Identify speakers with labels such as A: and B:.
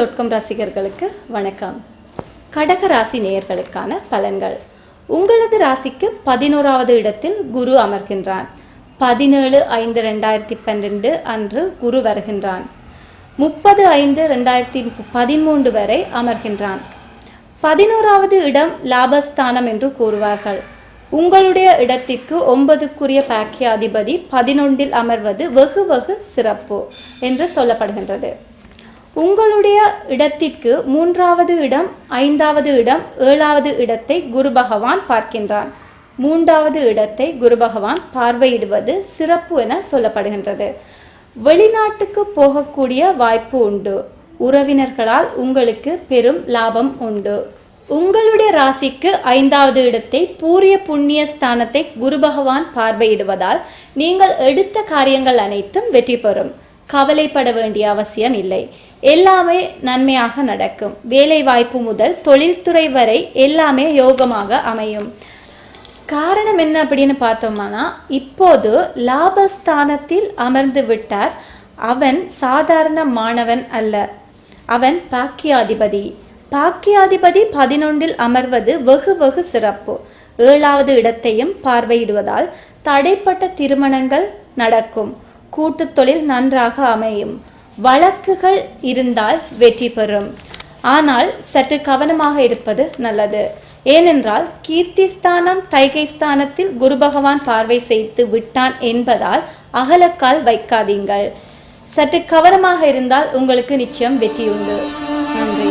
A: Vasantham.com ரசிகர்களுக்கு வணக்கம். கடக ராசி நேயர்களுக்கான பலன்கள். உங்களது ராசிக்கு 11வது இடத்தில் குரு அமர்கின்றான். 17/5/2012 அன்று குரு வருகின்றான். 30/5/2013 வரை அமர்கின்றான். 11வது இடம் லாபஸ்தானம் என்று கூறுவார்கள். உங்களுடைய இடத்திற்கு 9க்குரிய பாக்கியாதிபதி 11இல் அமர்வது வெகு சிறப்பு என்று சொல்லப்படுகின்றது. உங்களுடைய இடத்திற்கு 3வது இடம், 5வது இடம், 7வது இடத்தை குரு பகவான் பார்க்கின்றான். 3வது இடத்தை குரு பகவான் பார்வையிடுவது சிறப்பு என சொல்லப்படுகின்றது. வெளிநாட்டுக்கு போகக்கூடிய வாய்ப்பு உண்டு. உறவினர்களால் உங்களுக்கு பெரும் லாபம் உண்டு. உங்களுடைய ராசிக்கு 5வது இடத்தை பூரிய புண்ணிய ஸ்தானத்தை குரு பகவான் பார்வையிடுவதால் நீங்கள் எடுத்த காரியங்கள் அனைத்தும் வெற்றி பெறும். கவலைப்பட வேண்டிய அவசியம் இல்லை. எல்லாமே நன்மையாக நடக்கும். வேலை வாய்ப்பு முதல் தொழில்துறை வரை எல்லாமே யோகமாக அமையும். காரணம் என்ன அப்படின்னு பார்த்தோம்னா, இப்போது லாபஸ்தானத்தில் அமர்ந்து விட்டார். அவன் சாதாரண மாணவன் அல்ல, அவன் பாக்கியாதிபதி. பாக்கியாதிபதி 11இல் அமர்வது வெகு சிறப்பு. 7வது இடத்தையும் பார்வையிடுவதால் தடைப்பட்ட திருமணங்கள் நடக்கும். கூட்டு தொழில் நன்றாக அமையும். வழக்குகள் இருந்தால் வெற்றி பெறும். ஆனால் சற்று கவனமாக இருப்பது நல்லது. ஏனென்றால் கீர்த்திஸ்தானம் தைகைஸ்தானத்தில் குரு பகவான் பார்வை செய்து விட்டான் என்பதால் அகலக்கால் வைக்காதீங்கள். சற்று கவனமாக இருந்தால் உங்களுக்கு நிச்சயம் வெற்றி உண்டு. நன்றி.